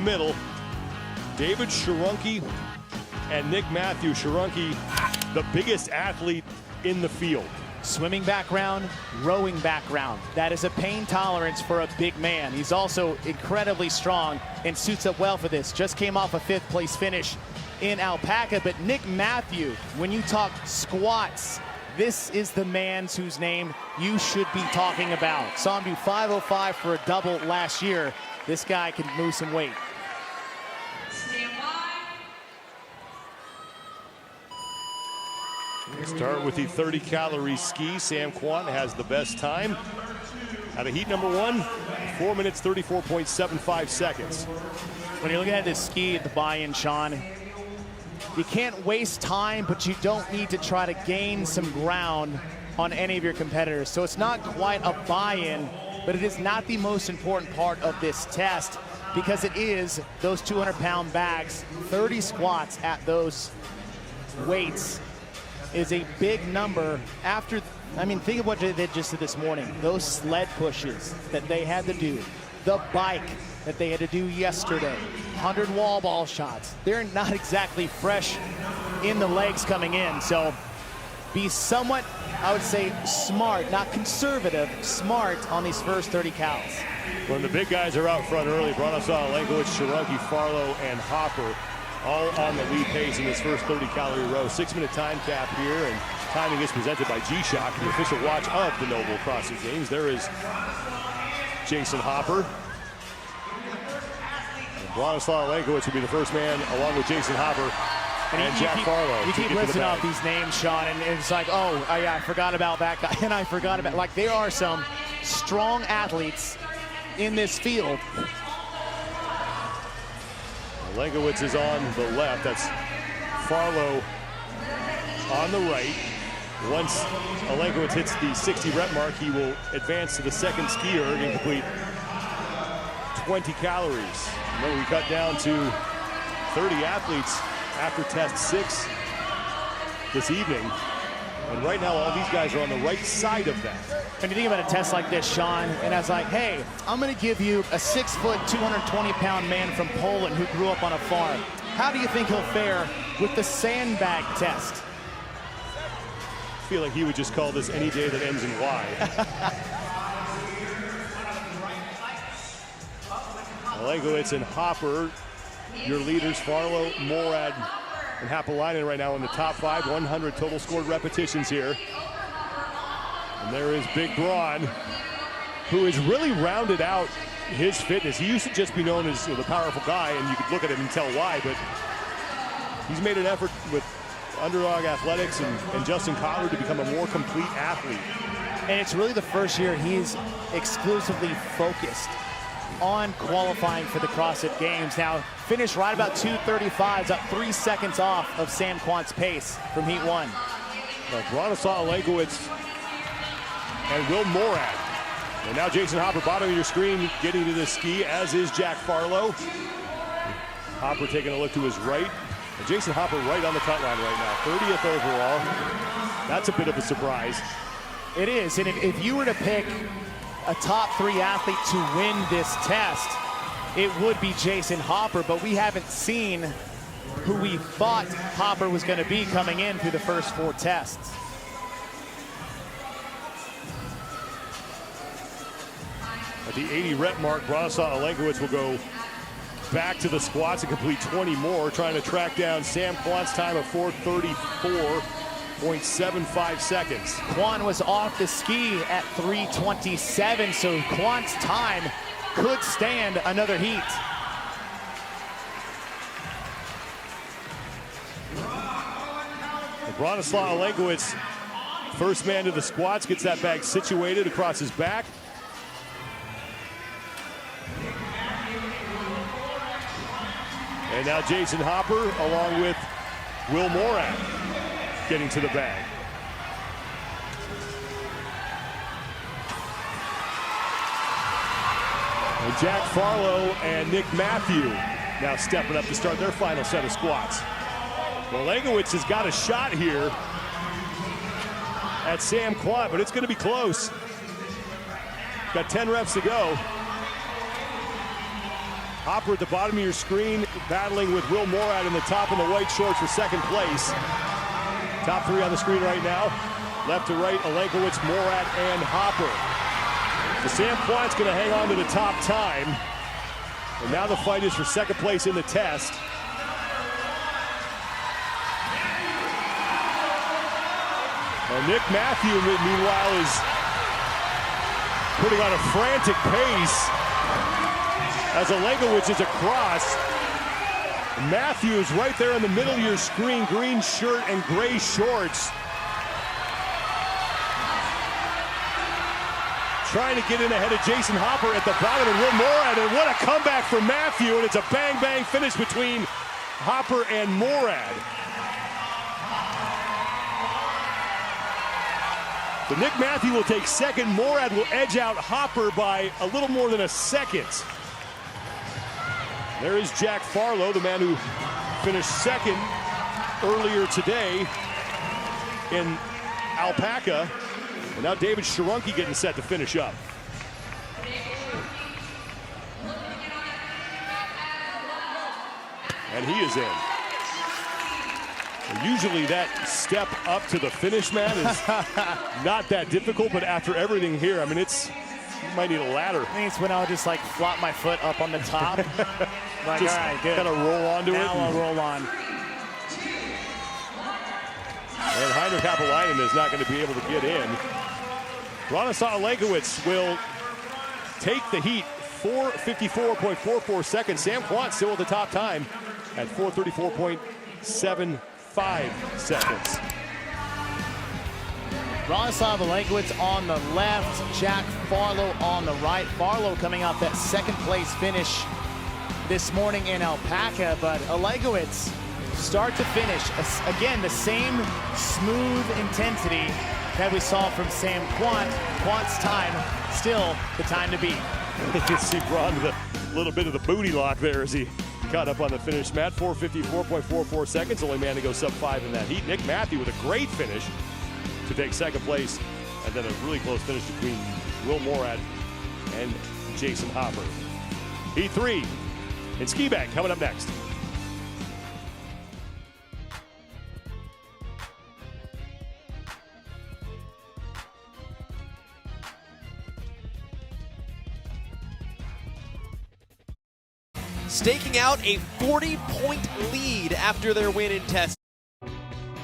Middle, David Sharunki and Nick Matthew. Sharunki, the biggest athlete in the field. Swimming background, rowing background. That is a pain tolerance for a big man. He's also incredibly strong and suits up well for this. Just came off a 5th place finish in Alpaca, but Nick Matthew, when you talk squats, this is the man whose name you should be talking about. Saw him do 505 for a double last year. This guy can move some weight. Start with the 30-calorie ski. Sam Kwant has the best time. Out of heat number 1, 4 minutes, 34.75 seconds. When you're looking at this ski at the buy-in, Sean, you can't waste time, but you don't need to try to gain some ground on any of your competitors. So it's not quite a buy-in, but it is not the most important part of this test because it is those 200-pound bags. 30 squats at those weights is a big number after, I mean, think of what they just did this morning. Those sled pushes that they had to do, the bike that they had to do yesterday, 100 wall ball shots. They're not exactly fresh in the legs coming in. So be somewhat, I would say, smart, not conservative, smart on these first 30 cows. When the big guys are out front early, Bronislaw Lenkowicz, Sharunki, Farlow, and Hopper all on the lead pace in this first 30-calorie row. 6-minute time cap here, and timing is presented by G-Shock, the official watch of the Noble CrossFit Games. There is Jason Hopper. And Bronislaw Lenkowicz will be the first man, along with Jason Hopper and Jack Farlow. You keep listing off these names, Sean, and it's like, oh, yeah, I forgot about that guy, and I forgot about, like, there are some strong athletes in this field. Lenkowicz is on the left. That's Farlow on the right. Once Lenkowicz hits the 60 rep mark, he will advance to the second skier and complete 20 calories. And then we cut down to 30 athletes after test 6 this evening. And right now, all these guys are on the right side of that. When you think about a test like this, Sean, and I was like, hey, I'm going to give you a 6-foot, 220-pound man from Poland who grew up on a farm. How do you think he'll fare with the sandbag test? I feel like he would just call this any day that ends in Y. Lenkowicz and Hopper, your leaders, Farlow, Morad, and Hapalainen right now in the top 5. 100 total scored repetitions here. And there is Big Braun, who has really rounded out his fitness. He used to just be known as the powerful guy, and you could look at him and tell why, but he's made an effort with Underdog Athletics and Justin Cotler to become a more complete athlete. And it's really the first year he's exclusively focused on qualifying for the CrossFit Games. Now, finished right about 2:35, up 3 seconds off of Sam Kwant's pace from heat 1. Now, Bronislaw Lenkowicz and Will Morad. And now Jason Hopper, bottom of your screen, getting to the ski, as is Jack Farlow. Hopper taking a look to his right. And Jason Hopper right on the cut line right now, 30th overall. That's a bit of a surprise. It is, and if you were to pick a top 3 athlete to win this test, it would be Jason Hopper, but we haven't seen who we thought Hopper was going to be coming in through the first 4 tests. At the 80 rep mark, Bronislaw Lenkowicz will go back to the squats and complete 20 more, trying to track down Sam Kwant's time of 4:34.75 seconds. Kwant was off the ski at 3:27, so Kwant's time could stand another heat. Bronislaw Lenkowicz, first man to the squats, gets that bag situated across his back. And now Jason Hopper, along with Will Morad, getting to the bag. And Jack Farlow and Nick Matthew now stepping up to start their final set of squats. Well, Lenkowicz has got a shot here at Sam Kwant, but it's going to be close. Got 10 reps to go. Hopper at the bottom of your screen, battling with Will Morad in the top in the white shorts for second place. Top three on the screen right now. Left to right, Olenkowicz, Morad, and Hopper. So Sam Quant's going to hang on to the top time. And now the fight is for second place in the test. And Nick Matthew, meanwhile, is putting on a frantic pace as Olenkowicz is across. Matthew is right there in the middle of your screen, green shirt and gray shorts. Trying to get in ahead of Jason Hopper at the bottom, and Will Morad, and what a comeback from Matthew, and it's a bang-bang finish between Hopper and Morad. So Nick Matthew will take second. Morad will edge out Hopper by a little more than a second. There is Jack Farlow, the man who finished second earlier today in Alpaca. And now David Sharonke getting set to finish up. And he is in. Usually that step up to the finish, man, is not that difficult, but after everything here, I mean, you might need a ladder. I think it's when I'll just like flop my foot up on the top. Like, just all right, good. Kind of roll onto now it. I'll roll on. And Heinrich Happelainen is not going to be able to get in. Bronislaw Olenkowicz will take the heat. 4:54.44 seconds. Sam Quant still at the top time at 4:34.75 seconds. Bronislaw Olenkowicz on the left, Jack Farlow on the right. Farlow coming off that second place finish this morning in Alpaca, but Olenkowicz start to finish, again, the same smooth intensity that we saw from Sam Quant. Quant's time, still the time to beat. You can see Braun with a little bit of the booty lock there as he caught up on the finish mat. 4:54.44 seconds, only man to go sub-5 in that heat. Nick Matthew with a great finish to take second place, and then a really close finish between Will Morad and Jason Hopper. Heat 3 in ski bag coming up next. Staking out a 40-point lead after their win in test.